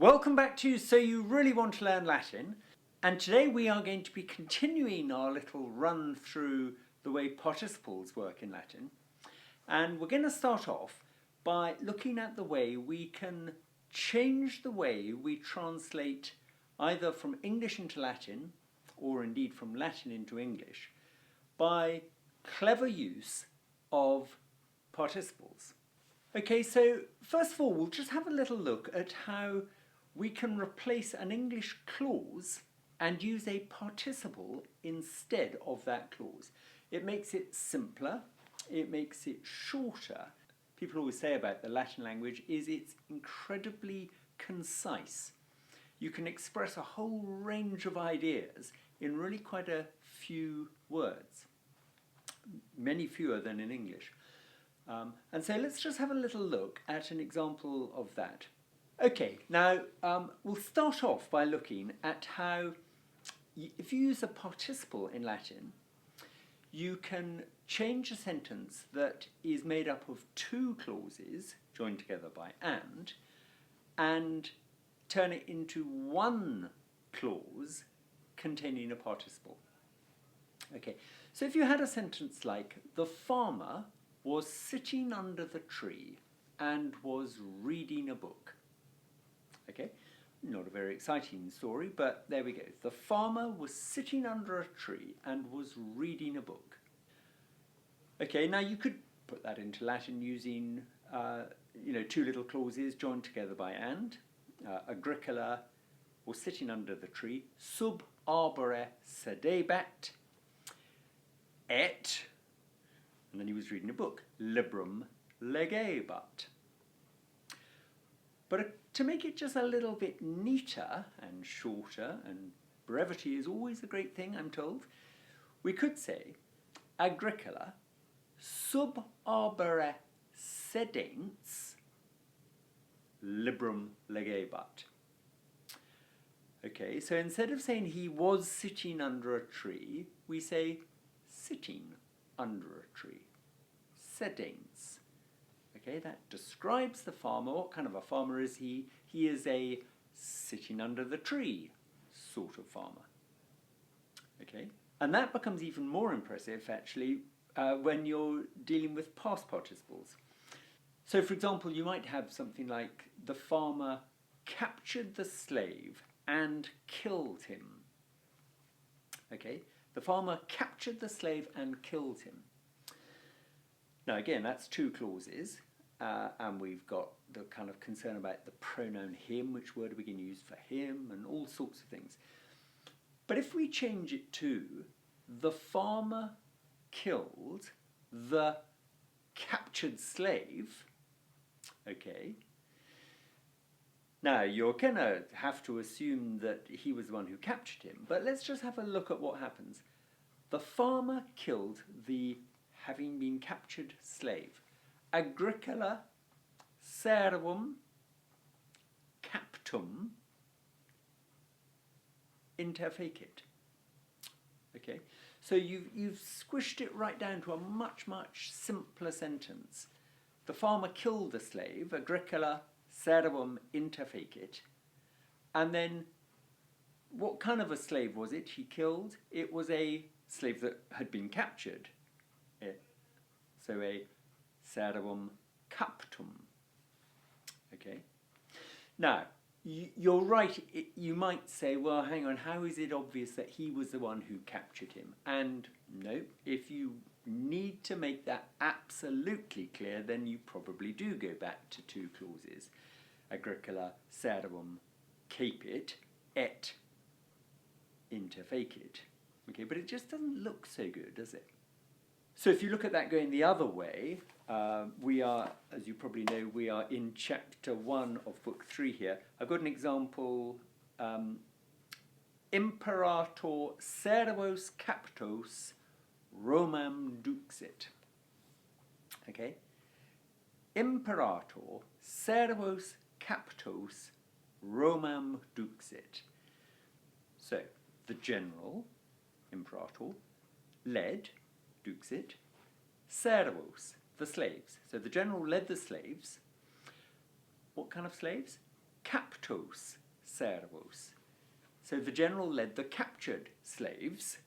Welcome back to So You Really Want to Learn Latin, and today we are going to be continuing our little run through the way participles work in Latin, and we're going to start off by looking at the way we can change the way we translate either from English into Latin or indeed from Latin into English by clever use of participles. Okay, so first of all we'll just have a little look at how we can replace an English clause and use a participle instead of that clause. It makes it simpler, it makes it shorter. People always say about the Latin language is it's incredibly concise. You can express a whole range of ideas in really quite a few words, many fewer than in English. And so let's just have a little look at an example of that. Okay, now we'll start off by looking at how, if you use a participle in Latin, you can change a sentence that is made up of two clauses joined together by and turn it into one clause containing a participle. Okay, so if you had a sentence like, the farmer was sitting under the tree and was reading a book. Okay, not a very exciting story, but there we go. The farmer was sitting under a tree and was reading a book. Okay, now you could put that into Latin using, two little clauses joined together by and. Agricola was sitting under the tree, sub arbore sedebat, et, and then he was reading a book, librum legebat. But to make it just a little bit neater and shorter, and brevity is always a great thing, I'm told, we could say, Agricola sub arbore sedens librum legebat. Okay, so instead of saying he was sitting under a tree, we say sitting under a tree. Sedens. Okay, that describes the farmer. What kind of a farmer is he? He is a sitting under the tree sort of farmer. Okay, and that becomes even more impressive actually when you're dealing with past participles. So for example, you might have something like, the farmer captured the slave and killed him. Okay, the farmer captured the slave and killed him. Now again, that's two clauses, and we've got the kind of concern about the pronoun him, which word are we going to use for him, and all sorts of things. But if we change it to, the farmer killed the captured slave, okay, now you're going to have to assume that he was the one who captured him, but let's just have a look at what happens. The farmer killed the having been captured slave. Agricola servum captum interfecit. Okay, so you've squished it right down to a much, much simpler sentence. The farmer killed the slave, Agricola servum interfecit, and then what kind of a slave was it he killed? It was a slave that had been captured. So a servum captum. Okay. Now, you're right, you might say, well, hang on, how is it obvious that he was the one who captured him? And no, if you need to make that absolutely clear, then you probably do go back to two clauses. Agricola servum capit et interfecit. Okay, but it just doesn't look so good, does it? So if you look at that going the other way, we are, as you probably know, we are in chapter 1 of book 3 here. I've got an example, Imperator servos captos Romam duxit. Okay? Imperator servos captos Romam duxit. So, the general, Imperator, led, duxit, servos, the slaves. So the general led the slaves. What kind of slaves? captos servos. So the general led the captured slaves,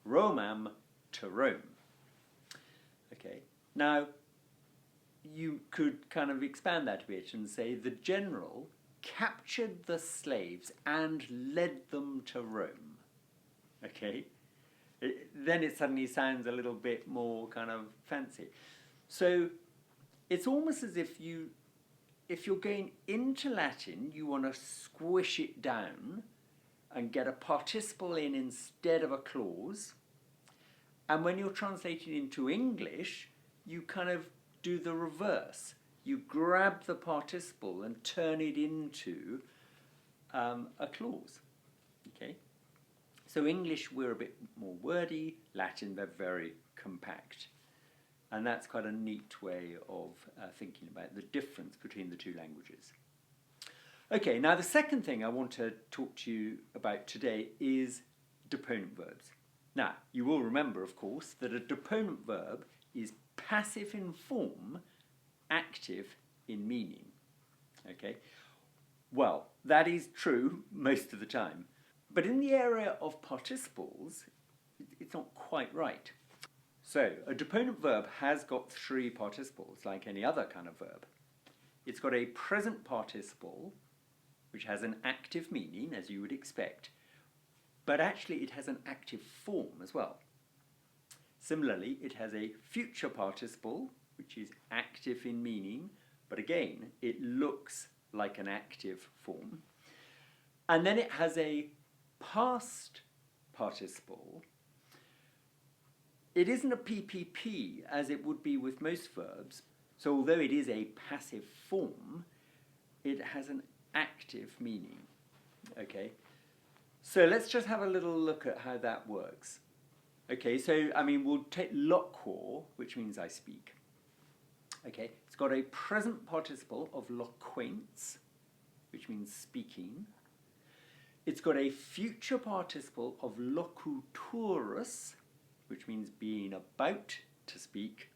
Romam, to Rome. Okay, now you could kind of expand that a bit and say the general captured the slaves and led them to Rome. Okay, then it suddenly sounds a little bit more kind of fancy. So it's almost as if you're going into Latin, you want to squish it down and get a participle in instead of a clause. And when you're translating into English, you kind of do the reverse. You grab the participle and turn it into a clause. Okay? So English, we're a bit more wordy. Latin, they're very compact. And that's quite a neat way of thinking about the difference between the two languages. Okay, now the second thing I want to talk to you about today is deponent verbs. Now, you will remember, of course, that a deponent verb is passive in form, active in meaning. Okay? Well, that is true most of the time. But in the area of participles, it's not quite right. So, a deponent verb has got three participles, like any other kind of verb. It's got a present participle, which has an active meaning, as you would expect, but actually it has an active form as well. Similarly, it has a future participle, which is active in meaning, but again, it looks like an active form. And then it has a past participle. It isn't a PPP as it would be with most verbs, so although it is a passive form, it has an active meaning. Okay, so let's just have a little look at how that works. Okay, so we'll take loquor, which means I speak. Okay, it's got a present participle of loquens, which means speaking. It's got a future participle of locutorus, which means being about to speak.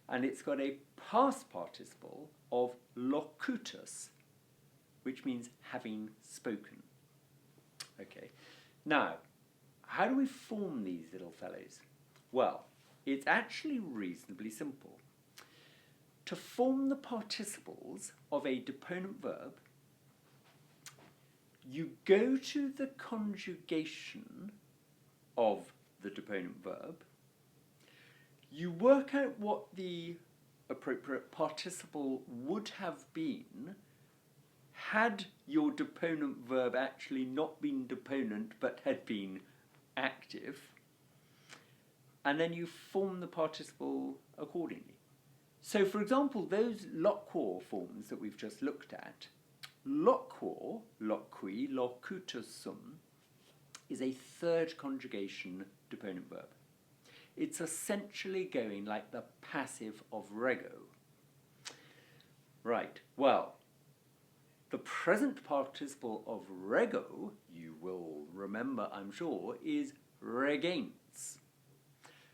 And it's got a past participle of locutus, which means having spoken. Okay, now, how do we form these little fellows? Well, it's actually reasonably simple. To form the participles of a deponent verb, you go to the conjugation of the deponent verb, you work out what the appropriate participle would have been had your deponent verb actually not been deponent but had been active, and then you form the participle accordingly. So, for example, those loquor forms that we've just looked at, loquor, loqui, locutus sum, is a third conjugation deponent verb. It's essentially going like the passive of rego. Right, well, the present participle of rego, you will remember, I'm sure, is regains.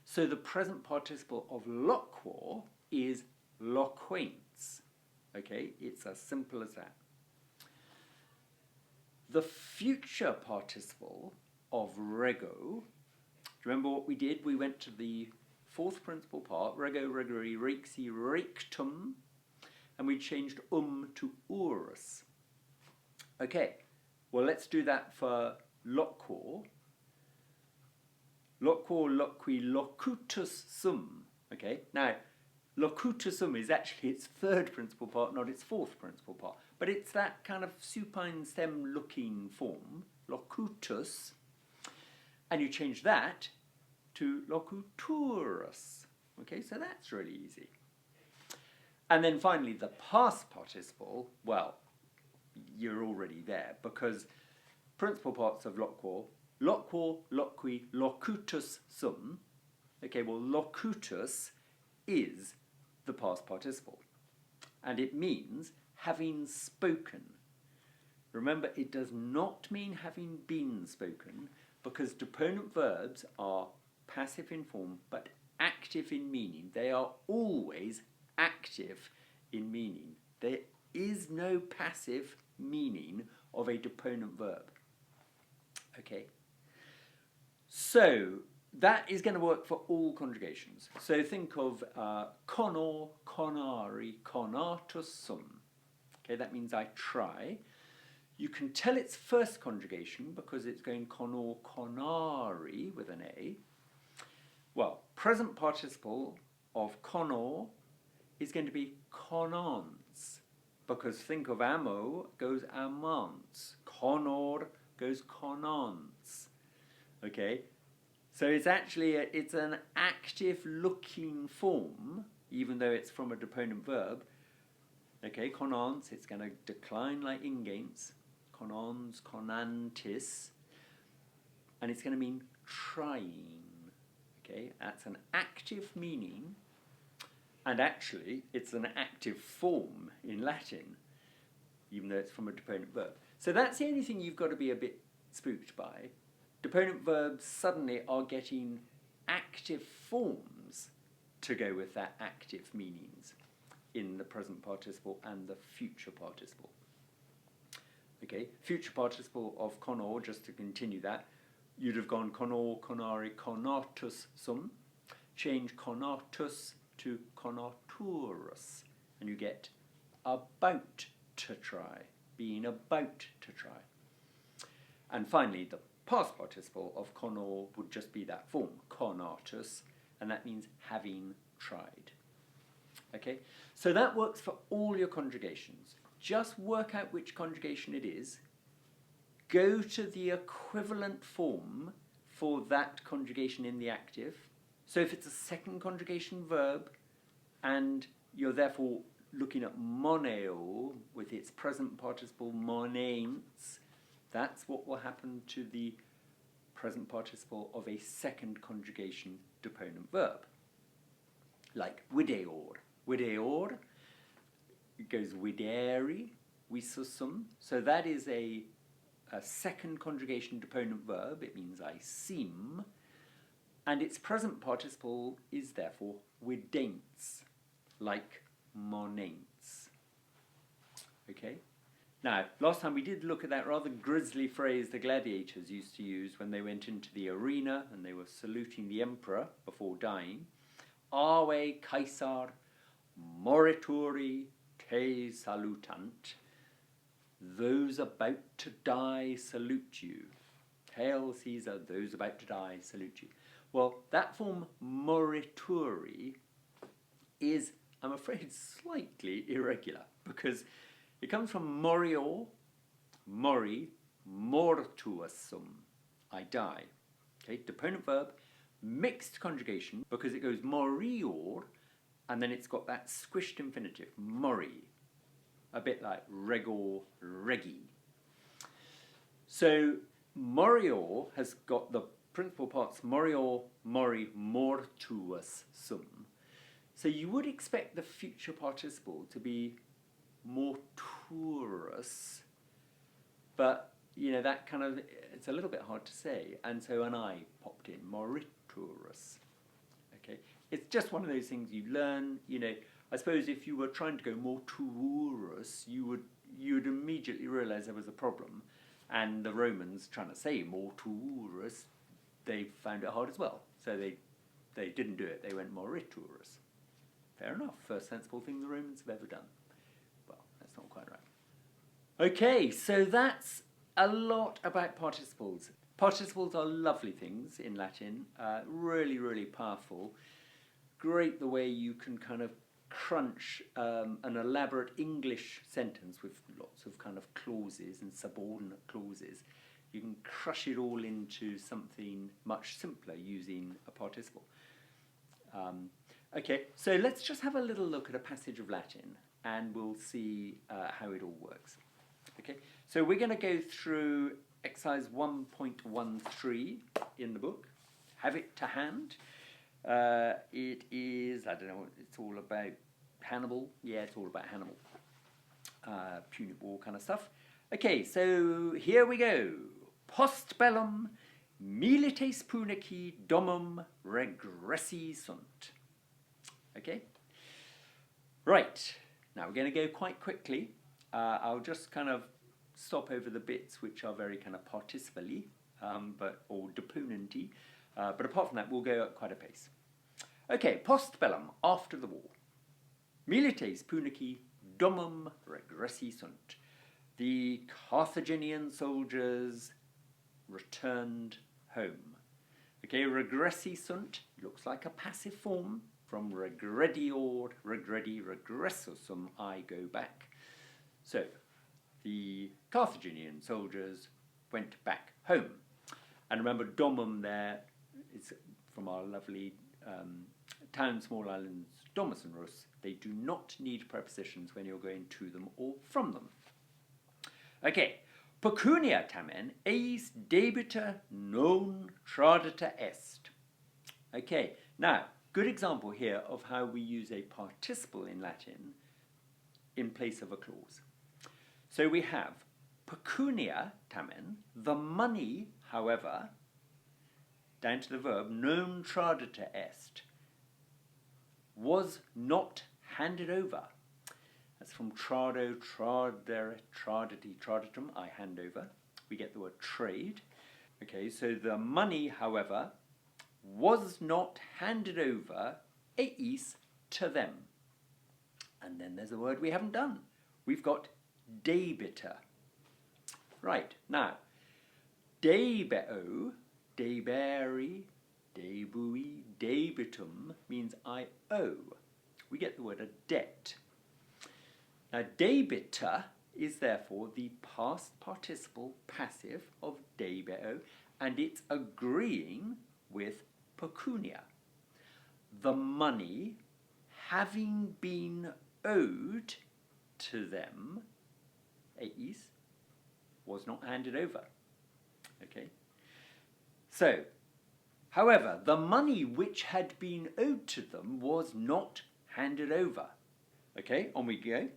So the present participle of loquor is loquens. Okay, it's as simple as that. The future participle of rego, do you remember what we did? We went to the fourth principal part, rego, regere, rexi, rectum, and we changed to urus. Okay, well, let's do that for loquor. Loquor, loqui, locutus sum. Okay, now, locutus sum is actually its third principal part, not its fourth principal part. But it's that kind of supine stem looking form, locutus, and you change that to locuturus. Okay, so that's really easy. And then finally, the past participle, well, you're already there, because principal parts of loquor, loquor, loqui, locutus sum. Okay, well, locutus is the past participle, and it means having spoken. Remember, it does not mean having been spoken, because deponent verbs are passive in form but active in meaning. They are always active in meaning. There is no passive meaning of a deponent verb. Okay, so that is going to work for all conjugations. So think of conor, conari, conatus sum. Okay, that means I try. You can tell it's first conjugation because it's going conor, conari with an A. Well, present participle of conor is going to be conons, because think of ammo goes amants, conor goes conons. Okay, so it's actually it's an active looking form, even though it's from a deponent verb. Okay, conons, it's going to decline like ingates, conons, conantis, and it's going to mean trying. Okay, that's an active meaning, and actually it's an active form in Latin, even though it's from a deponent verb. So that's the only thing you've got to be a bit spooked by. Deponent verbs suddenly are getting active forms to go with their active meanings in the present participle and the future participle. Okay, future participle of conor, just to continue that, you'd have gone conor, conari, conatus sum, change conatus to conaturus, and you get about to try, being about to try. And finally, the past participle of conor would just be that form, conatus, and that means having tried. Okay, so that works for all your conjugations. Just work out which conjugation it is, go to the equivalent form for that conjugation in the active. So if it's a second conjugation verb and you're therefore looking at moneo with its present participle monates, that's what will happen to the present participle of a second conjugation deponent verb. Like videor. Videor, it goes videri, visusum. So that is a second conjugation deponent verb. It means I seem. And its present participle is therefore vidaints, like monates. Okay? Now, last time we did look at that rather grisly phrase the gladiators used to use when they went into the arena and they were saluting the emperor before dying. Ave Caesar morituri te salutant. Those about to die salute you. Hail Caesar, those about to die salute you. Well, that form morituri is, I'm afraid, slightly irregular because it comes from morior, mori, mortuusum, I die. Okay, deponent verb, mixed conjugation because it goes morior and then it's got that squished infinitive, mori, a bit like regor, regi. So morior has got the principal parts morior, mori, mortuus sum. So you would expect the future participle to be morturus, but you know that kind of, it's a little bit hard to say, and so an I popped in, moriturus. Okay, it's just one of those things you learn. You know, I suppose if you were trying to go morturus, you would immediately realise there was a problem, and the Romans trying to say morturus, they found it hard as well, so they didn't do it. They went moriturus. Fair enough. First sensible thing the Romans have ever done. Well, that's not quite right. Okay, so that's a lot about participles. Participles are lovely things in Latin, really, really powerful. Great the way you can kind of crunch an elaborate English sentence with lots of kind of clauses and subordinate clauses. You can crush it all into something much simpler using a participle. Okay, so let's just have a little look at a passage of Latin and we'll see how it all works. Okay, so we're going to go through exercise 1.13 in the book. Have it to hand. It is, I don't know, it's all about Hannibal. Yeah, it's all about Hannibal. Punic War kind of stuff. Okay, so here we go. Post bellum milites punici domum regressi sunt. Okay? Right, now we're going to go quite quickly. I'll just kind of stop over the bits which are very kind of participle-y, or deponent-y, but apart from that, we'll go at quite a pace. Okay, post bellum, after the war. Milites punici domum regressi sunt. The Carthaginian soldiers returned home. Okay, regressi sunt looks like a passive form from regredior, regredi, regressusum, I go back. So, the Carthaginian soldiers went back home. And remember, domum there is from our lovely town, small islands, domus and rus. They do not need prepositions when you're going to them or from them. Okay, pecunia tamen eis debita non tradita est. Okay, now, good example here of how we use a participle in Latin in place of a clause. So we have pecunia tamen, the money, however, down to the verb non tradita est, was not handed over. That's from trado, tradere, traditi, traditum, I hand over. We get the word trade. Okay, so the money, however, was not handed over, eis, to them. And then there's a word we haven't done. We've got debita. Right, now, debeo, deberi, debui, debitum means I owe. We get the word a debt. Now, debita is therefore the past participle passive of debeo, and it's agreeing with pecunia. The money having been owed to them, eis, was not handed over. Okay? So, however, the money which had been owed to them was not handed over. Okay, on we go.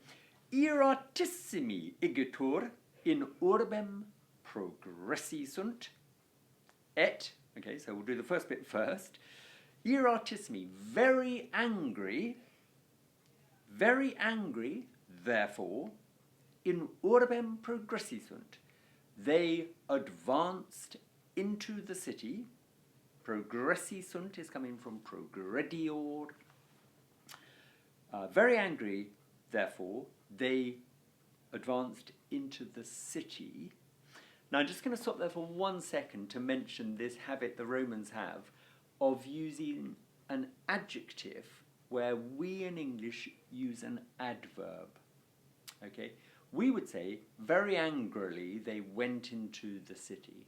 Iratissimi igitur in urbem progressi sunt et, okay, so we'll do the first bit first. Iratissimi, very angry, therefore, in urbem progressi sunt. They advanced into the city. Progressi sunt is coming from progredior. Very angry, therefore, they advanced into the city. Now, I'm just going to stop there for 1 second to mention this habit the Romans have of using an adjective where we in English use an adverb. Okay? We would say, very angrily they went into the city.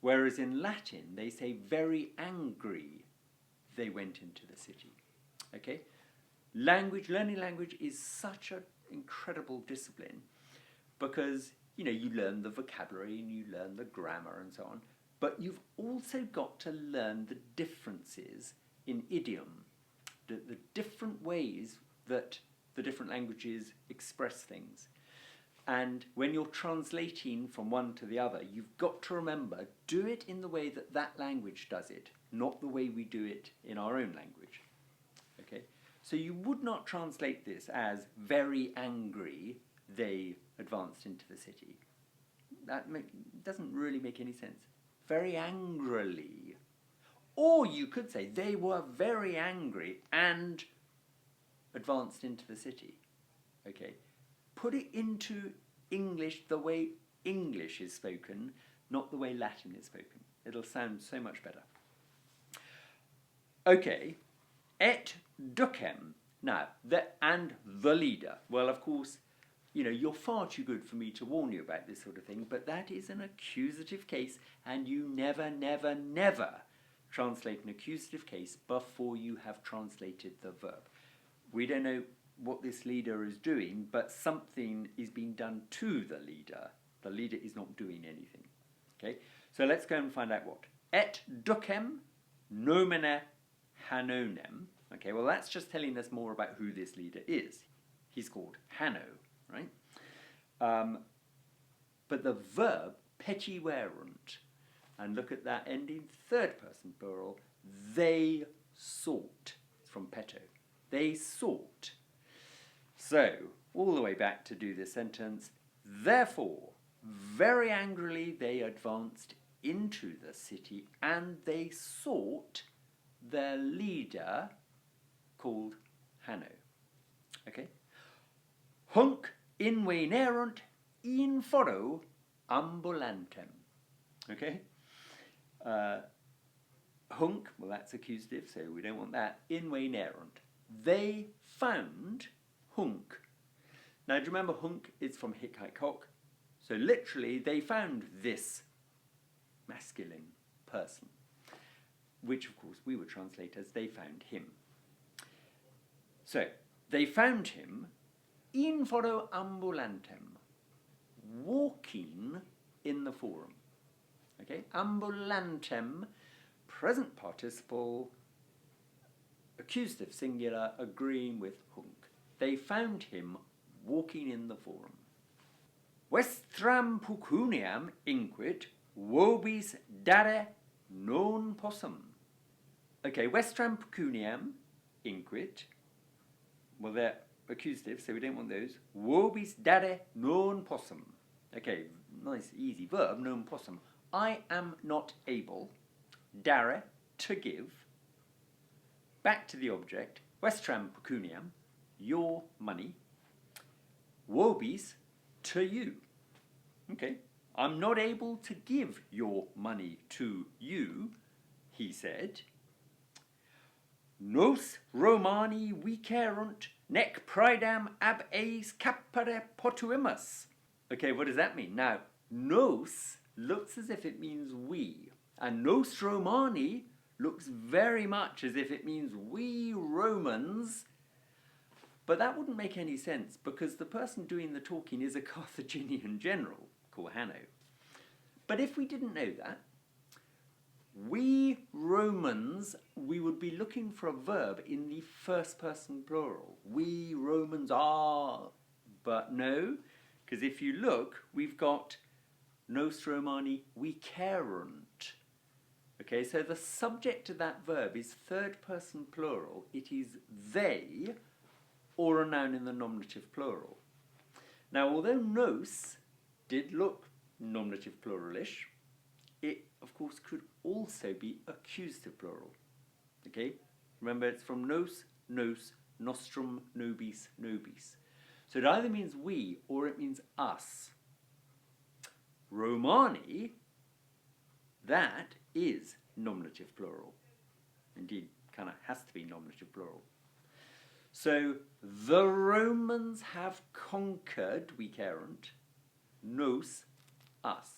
Whereas in Latin, they say, very angry they went into the city. Okay? Learning language is such an incredible discipline because, you know, you learn the vocabulary and you learn the grammar and so on, but you've also got to learn the differences in idiom, the different ways that the different languages express things. And when you're translating from one to the other, you've got to remember, do it in the way that that language does it, not the way we do it in our own language. Okay? So you would not translate this as very angry they advanced into the city. That doesn't really make any sense. Very angrily. Or you could say they were very angry and advanced into the city. Okay? Put it into English the way English is spoken, not the way Latin is spoken. It'll sound so much better. Okay, et ducem. Now, the leader. Well, of course, you know, you're far too good for me to warn you about this sort of thing, but that is an accusative case, and you never, never, never translate an accusative case before you have translated the verb. We don't know what this leader is doing, but something is being done to the leader. The leader is not doing anything. Okay, so let's go and find out what. Et ducem nomine Hanonem. Okay, well that's just telling us more about who this leader is. He's called Hanno, right? But the verb petiverunt, and look at that ending third person plural, they sought. It's from peto. They sought. So, all the way back to do this sentence, therefore, very angrily they advanced into the city, and they sought their leader called Hanno. Okay? Hunc invenerunt in foro ambulantem. Okay? Hunc, well, that's accusative, so we don't want that. Invenerunt. They found hunc. Now, do you remember hunc is from hic, haec, hoc? So literally, they found this masculine person, which, of course, we would translate as they found him. So, they found him in foro ambulantem, walking in the forum. Okay, ambulantem, present participle, accusative singular, agreeing with hunc. They found him walking in the forum. Vestram pecuniam inquit vobis dare non possum. Okay, vestram pecuniam inquit. Well, they're accusative, so we don't want those. Vobis dare non possum. Okay, nice, easy verb, non possum. I am not able. Dare, to give. Back to the object. Vestram pecuniam, your money. Vobis, to you. Okay, I'm not able to give your money to you, he said. Nos Romani vicerunt nec praedam ab eis capere potuimus. Okay, what does that mean? Now, nos looks as if it means we, and nos Romani looks very much as if it means we Romans, but that wouldn't make any sense because the person doing the talking is a Carthaginian general called Hanno. But if we didn't know that, we Romans, we would be looking for a verb in the first person plural. We Romans are, but no, because if you look, we've got nos Romani vicerunt. Okay, so the subject of that verb is third person plural. It is they, or a noun in the nominative plural. Now, although nos did look nominative pluralish, it, of course, could also be accusative plural. Okay? Remember, it's from nos, nos, nostrum, nobis, nobis. So it either means we or it means us. Romani, that is nominative plural. Indeed, kind of has to be nominative plural. So, the Romans have conquered, vicerunt, nos, us.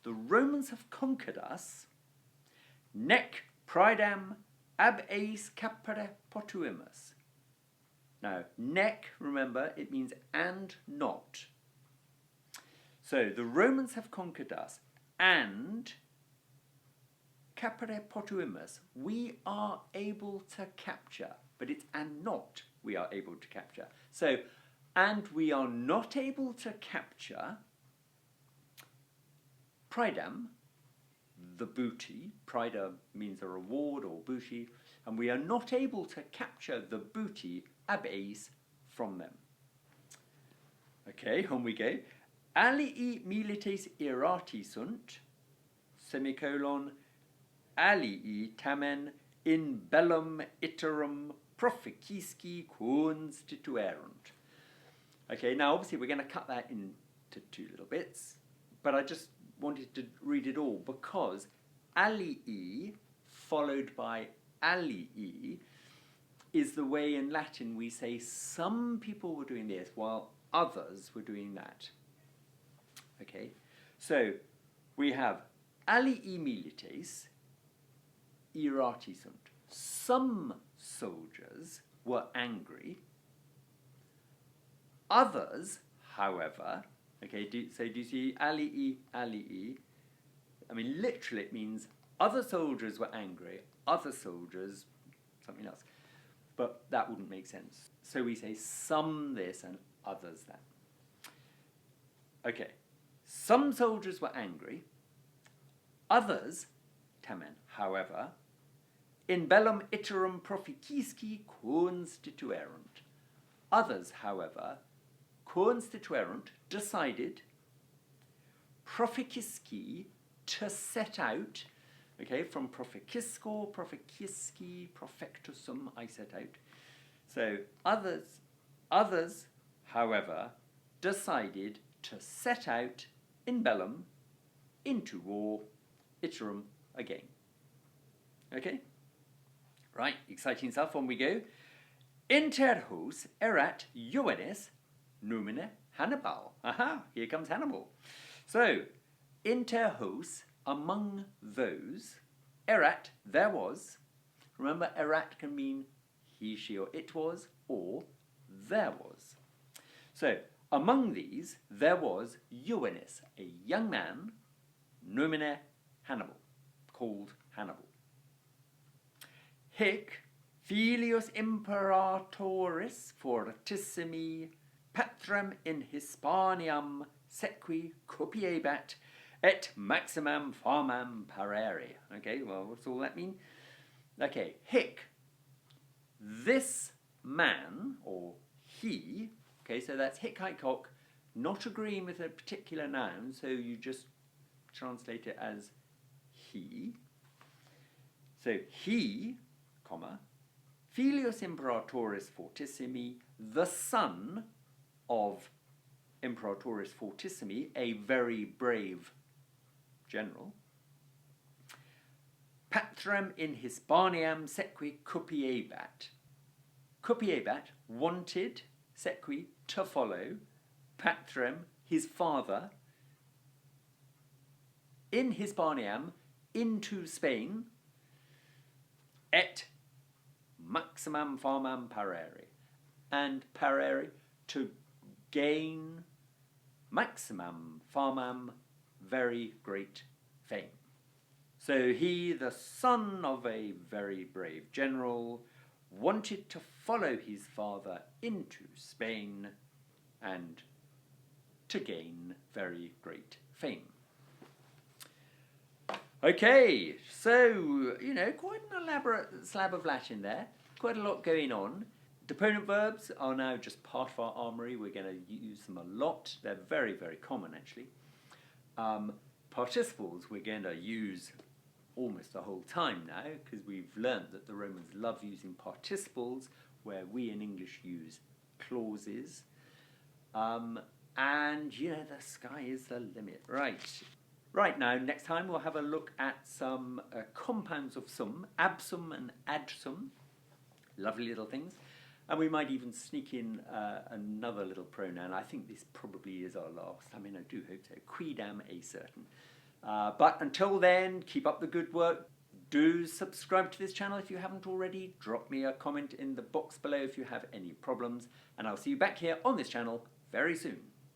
The Romans have conquered us, nec praedam ab eis capere potuimus. Now, nec, remember, it means and not. So, the Romans have conquered us, and capere potuimus, we are able to capture. But it's and not we are able to capture. So, and we are not able to capture praedam, the booty. Praeda means a reward or booty. And we are not able to capture the booty ab eis from them. Okay, on we go. Alii milites irati sunt, semicolon, alii tamen in bellum iterum proficisci constituerunt. Okay, now obviously we're going to cut that into two little bits, but I just wanted to read it all because alii followed by alii is the way in Latin we say some people were doing this while others were doing that. Okay, so we have alii milites irati sunt. Some soldiers were angry. Others, however, okay, do you see alii, alii? I mean, literally it means other soldiers were angry, other soldiers, something else. But that wouldn't make sense. So we say some this and others that. Okay, some soldiers were angry. Others, tamen, however, in bellum iterum proficisci constituerunt. Others, however, constituerunt, decided, proficisci, to set out. Okay, from proficisco, proficisci, profectusum, I set out. So others, however, decided to set out in bellum, into war, iterum again. Okay? Right, exciting stuff, on we go. Inter hos erat Ioannis numine Hannibal. Aha, here comes Hannibal. So, inter hos, among those, erat, there was. Remember, erat can mean he, she, or it was, or there was. So, among these, there was Ioannis, a young man, numine Hannibal, called Hannibal. Hic filius imperatoris fortissimi patrem in Hispaniam sequi copiebat et maximam famam parere. Okay, well, what's all that mean? Okay, hic, this man, or he, okay, so that's hic, hic, hoc, not agreeing with a particular noun, so you just translate it as he. So he, comma, filius imperatoris fortissimi, the son of Imperatoris fortissimi, a very brave general. Patrem in Hispaniam sequi copiebat. Copiebat, wanted, sequi, to follow. Patrem, his father. In Hispaniam, into Spain. Et maximam famam parere. And parere, to gain maximum famam, very great fame. So he, the son of a very brave general, wanted to follow his father into Spain and to gain very great fame. Okay, so, you know, quite an elaborate slab of Latin there, quite a lot going on. Deponent verbs are now just part of our armoury. We're going to use them a lot. They're very, very common, actually. Participles we're going to use almost the whole time now, because we've learned that the Romans love using participles, where we in English use clauses. And, you know, the sky is the limit. Right now, next time we'll have a look at some compounds of sum, absum and adsum. Lovely little things. And we might even sneak in another little pronoun. I think this probably is our last. I mean, I do hope so. Quidam a certain. But until then, keep up the good work. Do subscribe to this channel if you haven't already. Drop me a comment in the box below if you have any problems. And I'll see you back here on this channel very soon.